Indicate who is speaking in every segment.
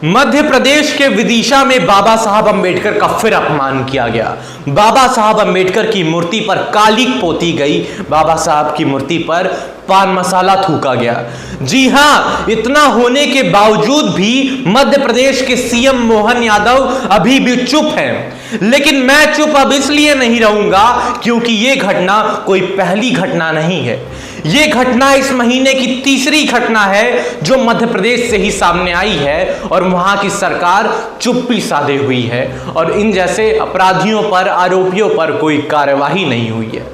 Speaker 1: मध्य प्रदेश के विदिशा में बाबा साहब अंबेडकर का फिर अपमान किया गया। बाबा साहब अंबेडकर की मूर्ति पर कालिक पोती गई। बाबा साहब की मूर्ति पर पान मसाला थूका गया। जी हां, इतना होने के बावजूद भी मध्य प्रदेश के सीएम मोहन यादव अभी भी चुप हैं। लेकिन मैं चुप अब इसलिए नहीं रहूंगा क्योंकि यह घटना कोई पहली घटना नहीं है। यह घटना इस महीने की तीसरी घटना है जो मध्य प्रदेश से ही सामने आई है और वहां की सरकार चुप्पी साधे हुई है और इन जैसे अपराधियों पर, आरोपियों पर कोई कार्यवाही नहीं हुई है।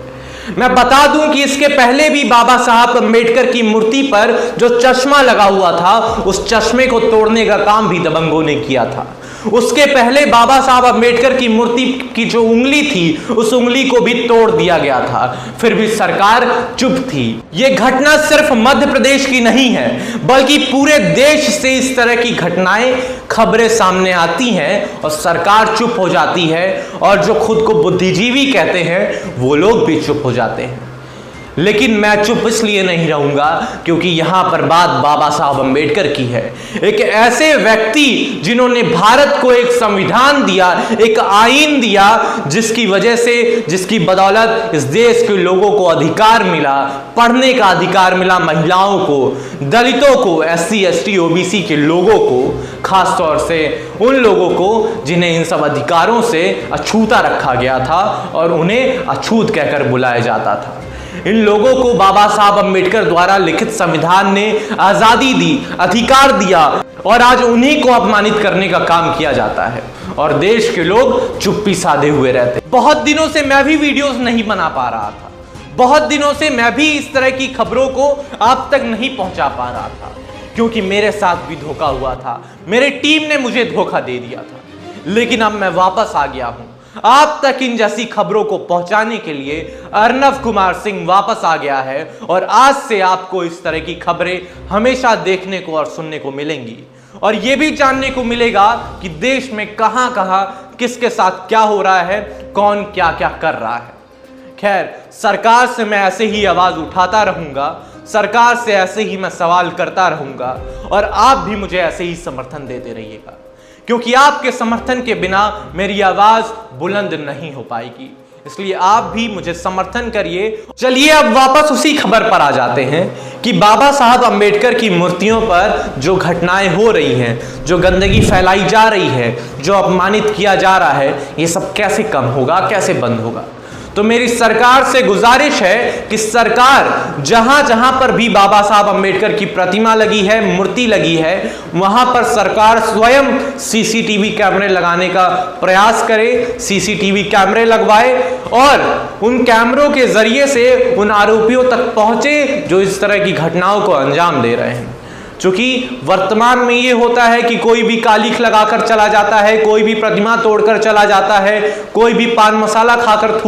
Speaker 1: मैं बता दूं कि इसके पहले भी बाबा साहब अंबेडकर की मूर्ति पर जो चश्मा लगा हुआ था, उस चश्मे को तोड़ने का काम भी दबंगों ने किया था। उसके पहले बाबा साहब अंबेडकर की मूर्ति की जो उंगली थी, उस उंगली को भी तोड़ दिया गया था, फिर भी सरकार चुप थी। यह घटना सिर्फ मध्य प्रदेश की नहीं है, बल्कि पूरे देश से इस तरह की घटनाएं, खबरें सामने आती हैं और सरकार चुप हो जाती है और जो खुद को बुद्धिजीवी कहते हैं वो लोग भी चुप हो जाते हैं। लेकिन मैं चुप इसलिए नहीं रहूंगा क्योंकि यहां पर बात बाबा साहब अंबेडकर की है। एक ऐसे व्यक्ति जिन्होंने भारत को एक संविधान दिया, एक आईन दिया, जिसकी वजह से, जिसकी बदौलत इस देश के लोगों को अधिकार मिला, पढ़ने का अधिकार मिला, महिलाओं को, दलितों को, SC ST OBC के लोगों को, खासतौर से उन लोगों को जिन्हें इन सब अधिकारों से अछूता रखा गया था और उन्हें अछूत कहकर बुलाया जाता था। इन लोगों को बाबा साहब अंबेडकर द्वारा लिखित संविधान ने आजादी दी, अधिकार दिया और आज उन्हीं को अपमानित करने का काम किया जाता है और देश के लोग चुप्पी साधे हुए रहते। बहुत दिनों से मैं भी वीडियोस नहीं बना पा रहा था, बहुत दिनों से मैं भी इस तरह की खबरों को आप तक नहीं पहुंचा पा रहा था क्योंकि मेरे साथ भी धोखा हुआ था, मेरी टीम ने मुझे धोखा दे दिया था। लेकिन अब मैं वापस आ गया हूं आप तक इन जैसी खबरों को पहुंचाने के लिए। अर्नव कुमार सिंह वापस आ गया है और आज से आपको इस तरह की खबरें हमेशा देखने को और सुनने को मिलेंगी और यह भी जानने को मिलेगा कि देश में कहां कहां किसके साथ क्या हो रहा है, कौन क्या क्या कर रहा है। खैर, सरकार से मैं ऐसे ही आवाज उठाता रहूंगा, सरकार से ऐसे ही मैं सवाल करता रहूंगा और आप भी मुझे ऐसे ही समर्थन देते रहिएगा क्योंकि आपके समर्थन के बिना मेरी आवाज बुलंद नहीं हो पाएगी। इसलिए आप भी मुझे समर्थन करिए। चलिए अब वापस उसी खबर पर आ जाते हैं कि बाबा साहब अंबेडकर की मूर्तियों पर जो घटनाएं हो रही हैं, जो गंदगी फैलाई जा रही है, जो अपमानित किया जा रहा है, ये सब कैसे कम होगा, कैसे बंद होगा। तो मेरी सरकार से गुजारिश है कि सरकार जहां जहां पर भी बाबा साहब अंबेडकर की प्रतिमा लगी है, मूर्ति लगी है, वहां पर सरकार स्वयं CCTV कैमरे लगाने का प्रयास करे, CCTV कैमरे लगवाए और उन कैमरों के जरिए से उन आरोपियों तक पहुंचे जो इस तरह की घटनाओं को अंजाम दे रहे हैं। चूंकि वर्तमान में ये होता है कि कोई भी कालिख लगाकर चला जाता है, कोई भी प्रतिमा तोड़कर चला जाता है, कोई भी पान मसाला खाकर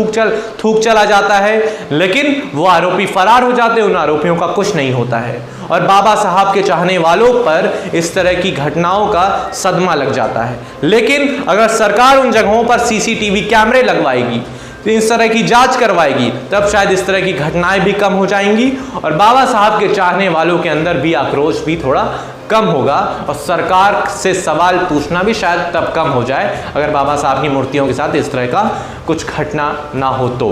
Speaker 1: थूक चला जाता है, लेकिन वो आरोपी फरार हो जाते हैं, उन आरोपियों का कुछ नहीं होता है और बाबा साहब के चाहने वालों पर इस तरह की घटनाओं का सदमा लग जाता है। लेकिन अगर सरकार उन जगहों पर CCTV कैमरे लगवाएगी, तो इस तरह की जांच करवाएगी, तब शायद इस तरह की घटनाएं भी कम हो जाएंगी और बाबा साहब के चाहने वालों के अंदर भी आक्रोश भी थोड़ा कम होगा और सरकार से सवाल पूछना भी शायद तब कम हो जाए अगर बाबा साहब की मूर्तियों के साथ इस तरह का कुछ घटना ना हो तो।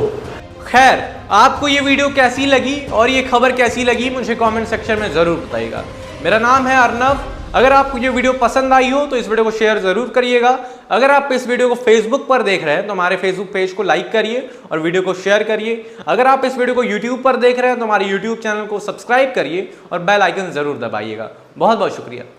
Speaker 1: खैर, आपको ये वीडियो कैसी लगी और ये खबर कैसी लगी मुझे कमेंट सेक्शन में जरूर बताइएगा। मेरा नाम है अर्नव। अगर आपको ये वीडियो पसंद आई हो तो इस वीडियो को शेयर जरूर करिएगा। अगर आप इस वीडियो को फेसबुक पर देख रहे हैं तो हमारे फेसबुक पेज को लाइक करिए और वीडियो को शेयर करिए। अगर आप इस वीडियो को यूट्यूब पर देख रहे हैं तो हमारे यूट्यूब चैनल को सब्सक्राइब करिए और बेल आइकन जरूर दबाइएगा। बहुत बहुत शुक्रिया।